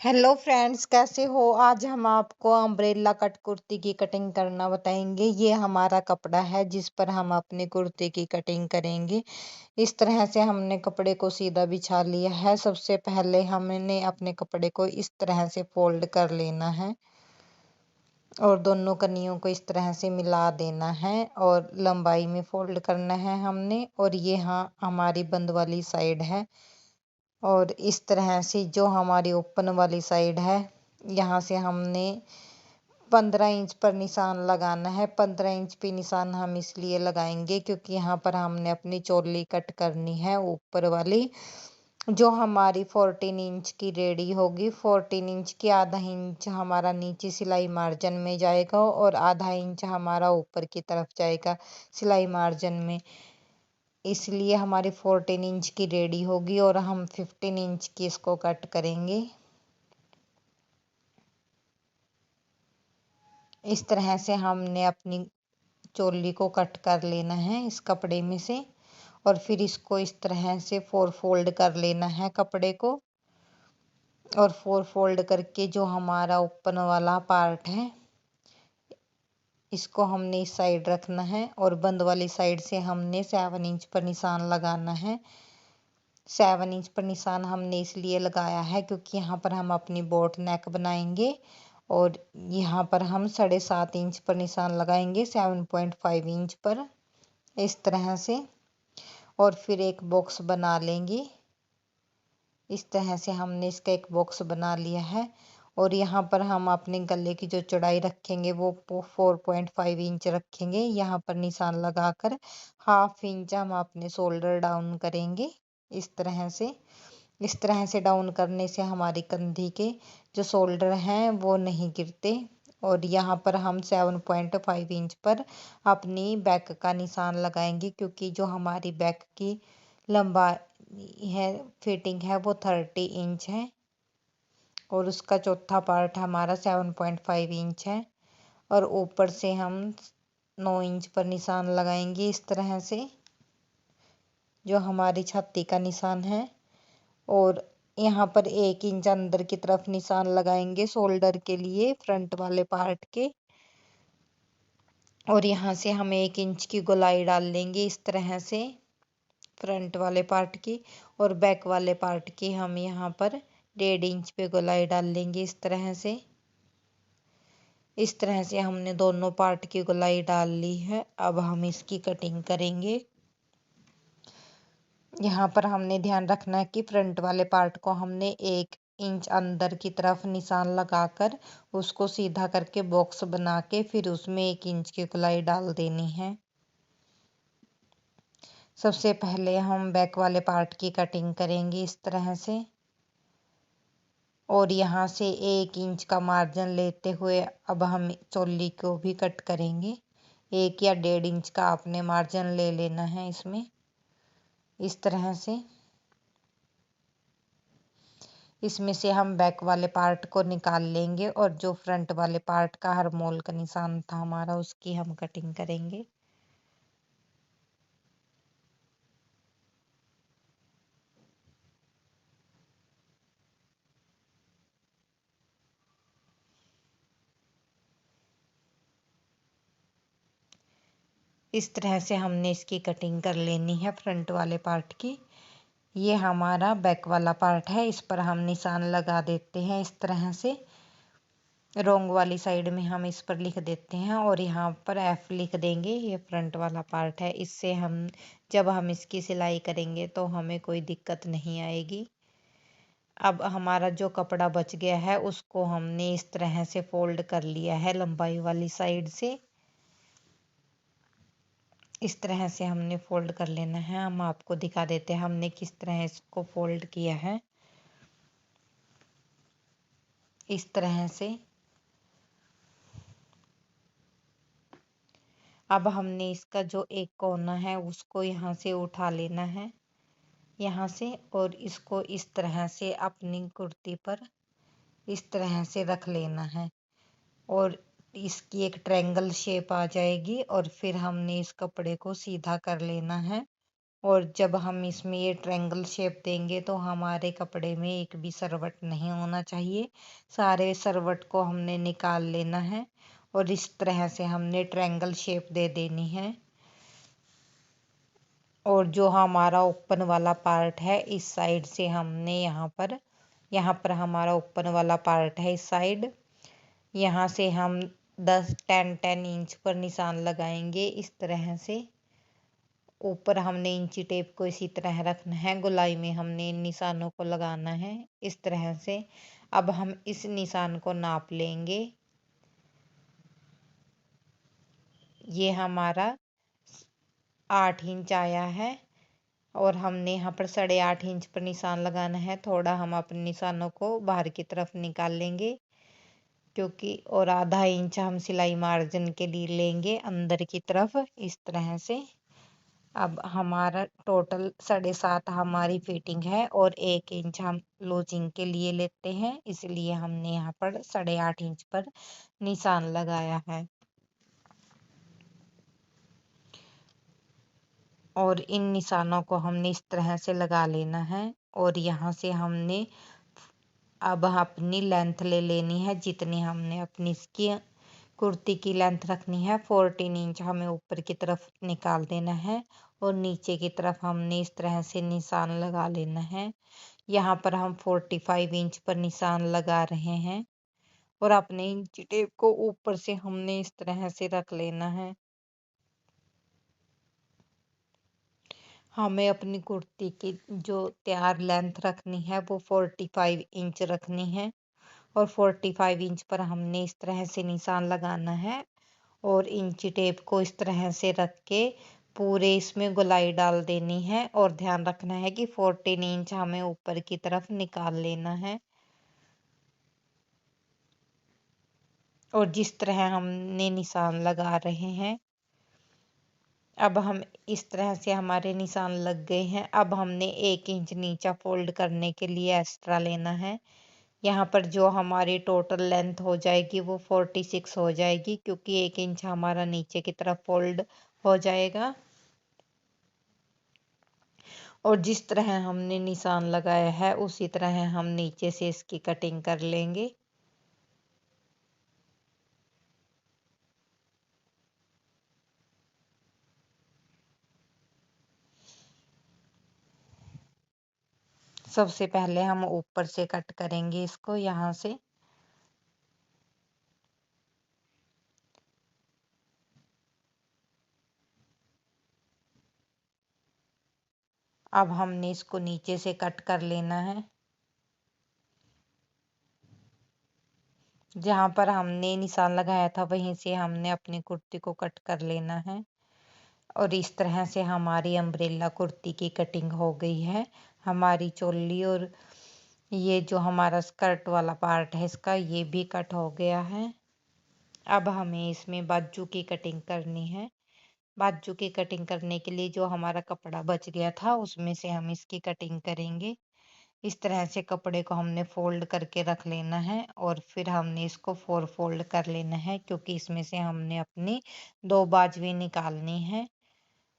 Hello friends, कैसे हो। आज हम आपको अम्ब्रेला कट कुर्ती की कटिंग करना बताएंगे। ये हमारा कपड़ा है जिस पर हम अपनी कुर्ती की कटिंग करेंगे। इस तरह से हमने कपड़े को सीधा बिछा लिया है। सबसे पहले हमने अपने कपड़े को इस तरह से फोल्ड कर लेना है और दोनों कनियों को इस तरह से मिला देना है और लंबाई में फोल्ड करना है हमने। और ये हाँ हमारी बंद वाली साइड है और इस तरह से जो हमारी ओपन वाली साइड है यहाँ से हमने 15 इंच पर निशान लगाना है। 15 इंच पे निशान हम इसलिए लगाएंगे क्योंकि यहाँ पर हमने अपनी चोली कट करनी है ऊपर वाली, जो हमारी 14 इंच की रेडी होगी। 14 इंच की आधा इंच हमारा नीचे सिलाई मार्जिन में जाएगा और आधा इंच हमारा ऊपर की तरफ जाएगा सिलाई मार्जिन में। इसलिए हमारी 14 इंच की रेडी होगी और हम 15 इंच की इसको कट करेंगे। इस तरह से हमने अपनी चोली को कट कर लेना है इस कपड़े में से और फिर इसको इस तरह से 4 फोल्ड कर लेना है कपड़े को। और 4 फोल्ड करके जो हमारा ओपन वाला पार्ट है इसको हमने इस साइड रखना है और बंद वाली साइड से हमने 7 इंच पर निशान लगाना है। 7 इंच पर निशान हमने इसलिए लगाया है क्योंकि यहाँ पर हम अपनी बोट नेक बनाएंगे और यहाँ पर हम 7.5 इंच पर निशान लगाएंगे 7.5 इंच पर इस तरह से। और फिर एक बॉक्स बना लेंगे। इस तरह से हमने इसका एक बॉक्स बना लिया है और यहाँ पर हम अपने गले की जो चौड़ाई रखेंगे वो 4.5 इंच रखेंगे। यहाँ पर निशान लगाकर 1/2 इंच हम अपने शोल्डर डाउन करेंगे इस तरह से। इस तरह से डाउन करने से हमारी कंधी के जो शोल्डर हैं वो नहीं गिरते। और यहाँ पर हम 7.5 इंच पर अपनी बैक का निशान लगाएंगे क्योंकि जो हमारी बैक की लंबाई है फिटिंग है वो 30 इंच है और उसका चौथा पार्ट हमारा 7.5 इंच है। और ऊपर से हम 9 इंच पर निशान लगाएंगे इस तरह से, जो हमारी छाती का निशान है। और यहाँ पर 1 इंच अंदर की तरफ निशान लगाएंगे शोल्डर के लिए फ्रंट वाले पार्ट के। और यहाँ से हम 1 इंच की गोलाई डाल लेंगे इस तरह से फ्रंट वाले पार्ट की। और बैक वाले पार्ट की हम यहाँ पर 1.5 इंच पे गोलाई डाल लेंगे इस तरह से। इस तरह से हमने दोनों पार्ट की गोलाई डाल ली है। अब हम इसकी कटिंग करेंगे। यहाँ पर हमने ध्यान रखना है कि फ्रंट वाले पार्ट को हमने 1 इंच अंदर की तरफ निशान लगाकर उसको सीधा करके बॉक्स बना के फिर उसमें 1 इंच की गोलाई डाल देनी है। सबसे पहले हम बैक वाले पार्ट की कटिंग करेंगे इस तरह से और यहाँ से 1 इंच का मार्जिन लेते हुए अब हम चोली को भी कट करेंगे। 1 या 1.5 इंच का आपने मार्जिन ले लेना है इसमें इस तरह से। इसमें से हम बैक वाले पार्ट को निकाल लेंगे और जो फ्रंट वाले पार्ट का हरमोल का निशान था हमारा उसकी हम कटिंग करेंगे। इस तरह से हमने इसकी कटिंग कर लेनी है फ्रंट वाले पार्ट की। ये हमारा बैक वाला पार्ट है, इस पर हम निशान लगा देते हैं इस तरह से। रोंग वाली साइड में हम इस पर लिख देते हैं और यहाँ पर F लिख देंगे। ये फ्रंट वाला पार्ट है, इससे हम जब हम इसकी सिलाई करेंगे तो हमें कोई दिक्कत नहीं आएगी। अब हमारा जो कपड़ा बच गया है उसको हमने इस तरह से फोल्ड कर लिया है लंबाई वाली साइड से। इस तरह से हमने फोल्ड कर लेना है। हम आपको दिखा देते हैं हमने किस तरह इसको फोल्ड किया है इस तरह से। अब हमने इसका जो एक कोना है उसको यहाँ से उठा लेना है यहाँ से और इसको इस तरह से अपनी कुर्ती पर इस तरह से रख लेना है और इसकी एक ट्रायंगल शेप आ जाएगी। और फिर हमने इस कपड़े को सीधा कर लेना है और जब हम इसमें ये ट्रायंगल शेप देंगे तो हमारे कपड़े में एक भी सरवट नहीं होना चाहिए। सारे सरवट को हमने निकाल लेना है और इस तरह से हमने ट्रायंगल शेप दे देनी है। और जो हमारा ओपन वाला पार्ट है इस साइड से हमने यहाँ पर हमारा ओपन वाला पार्ट है इस साइड। यहाँ से हम 10 इंच पर निशान लगाएंगे इस तरह से। ऊपर हमने इंची टेप को इसी तरह रखना है, गोलाई में हमने इन निशानों को लगाना है इस तरह से। अब हम इस निशान को नाप लेंगे। ये हमारा 8 इंच आया है और हमने यहाँ पर 8.5 इंच पर निशान लगाना है। थोड़ा हम अपने निशानों को बाहर की तरफ निकाल लेंगे क्योंकि, और आधा इंच हम सिलाई मार्जिन के लिए लेंगे अंदर की तरफ इस तरह से। अब हमारा टोटल 7.5 हमारी फिटिंग है और 1 इंच हम लूजिंग के लिए लेते हैं, इसलिए हमने यहाँ पर 8.5 इंच पर निशान लगाया है। और इन निशानों को हमने इस तरह से लगा लेना है और यहाँ से हमने अब अपनी लेंथ ले लेनी है जितनी हमने अपनी इसकी कुर्ती की लेंथ रखनी है। 14 इंच हमें ऊपर की तरफ निकाल देना है और नीचे की तरफ हमने इस तरह से निशान लगा लेना है। यहाँ पर हम 45 इंच पर निशान लगा रहे हैं और अपने इंची टेप को ऊपर से हमने इस तरह से रख लेना है। हमें अपनी कुर्ती की जो तैयार लेंथ रखनी है वो 45 इंच रखनी है और 45 इंच पर हमने इस तरह से निशान लगाना है और इंची टेप को इस तरह से रख के पूरे इसमें गोलाई डाल देनी है। और ध्यान रखना है कि 14 इंच हमें ऊपर की तरफ निकाल लेना है। और जिस तरह हमने निशान लगा रहे हैं, अब हम इस तरह से हमारे निशान लग गए हैं। अब हमने 1 इंच नीचा फोल्ड करने के लिए एक्स्ट्रा लेना है। यहाँ पर जो हमारी टोटल लेंथ हो जाएगी वो 46 हो जाएगी क्योंकि 1 इंच हमारा नीचे की तरफ फोल्ड हो जाएगा। और जिस तरह हमने निशान लगाया है उसी तरह हम नीचे से इसकी कटिंग कर लेंगे। सबसे पहले हम ऊपर से कट करेंगे इसको यहाँ से। अब हमने इसको नीचे से कट कर लेना है। जहाँ पर हमने निशान लगाया था वहीं से हमने अपनी कुर्ती को कट कर लेना है। और इस तरह से हमारी अम्ब्रेला कुर्ती की कटिंग हो गई है। हमारी चोली और ये जो हमारा स्कर्ट वाला पार्ट है इसका ये भी कट हो गया है। अब हमें इसमें बाजू की कटिंग करनी है। बाजू की कटिंग करने के लिए जो हमारा कपड़ा बच गया था उसमें से हम इसकी कटिंग करेंगे। इस तरह से कपड़े को हमने फोल्ड करके रख लेना है और फिर हमने इसको 4 फोल्ड कर लेना है क्योंकि इसमें से हमने अपनी 2 बाजुएं निकालनी है।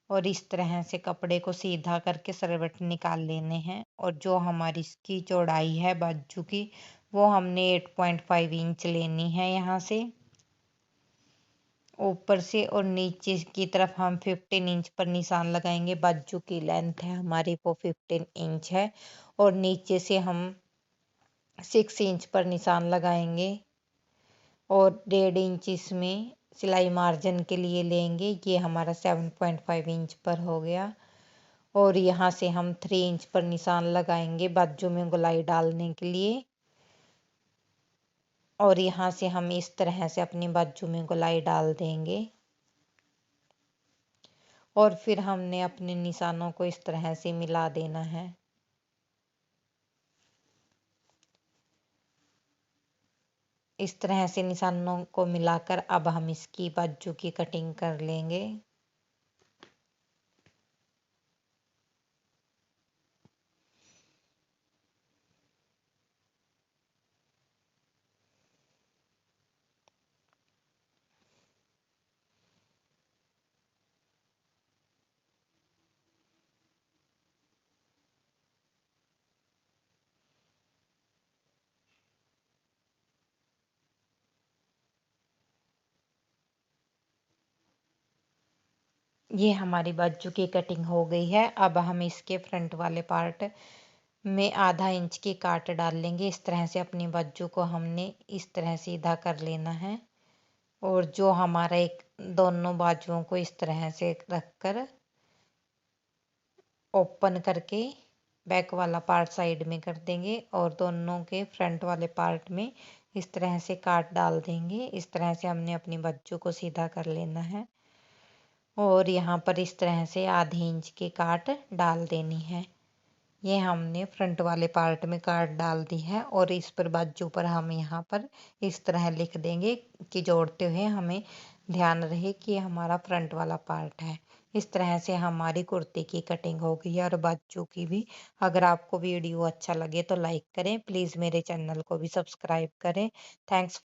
और इस तरह से कपड़े को सीधा करके सरवट निकाल लेने हैं। और जो हमारी इसकी चौड़ाई है बाजू की वो हमने 8.5 इंच लेनी है यहाँ से ऊपर से। और नीचे की तरफ हम 15 इंच पर निशान लगाएंगे। बाजू की लेंथ है हमारी वो 15 इंच है और नीचे से हम 6 इंच पर निशान लगाएंगे और 1.5 इंच इसमें सिलाई मार्जिन के लिए लेंगे। ये हमारा 7.5 इंच पर हो गया। और यहाँ से हम 3 इंच पर निशान लगाएंगे बाजू में गोलाई डालने के लिए। और यहाँ से हम इस तरह से अपनी बाजू में गोलाई डाल देंगे। और फिर हमने अपने निशानों को इस तरह से मिला देना है। इस तरह से निशानों को मिलाकर अब हम इसकी बाजू की कटिंग कर लेंगे। ये हमारी बाजू की कटिंग हो गई है। अब हम इसके फ्रंट वाले पार्ट में आधा इंच की काट डाल लेंगे। इस तरह से अपनी बाजू को हमने इस तरह सीधा कर लेना है और जो हमारा एक दोनों बाजुओं को इस तरह से रखकर ओपन करके बैक वाला पार्ट साइड में कर देंगे और दोनों के फ्रंट वाले पार्ट में इस तरह से काट डाल देंगे। इस तरह से हमने अपनी बाजू को सीधा कर लेना है और यहाँ पर इस तरह से आधे इंच की काट डाल देनी है। ये हमने फ्रंट वाले पार्ट में काट डाल दी है और इस पर बाजू पर हम यहाँ पर इस तरह लिख देंगे कि जोड़ते हुए हमें ध्यान रहे कि ये हमारा फ्रंट वाला पार्ट है। इस तरह से हमारी कुर्ती की कटिंग हो गई है और बाजू की भी। अगर आपको वीडियो अच्छा लगे तो लाइक करें, प्लीज़ मेरे चैनल को भी सब्सक्राइब करें। थैंक्स।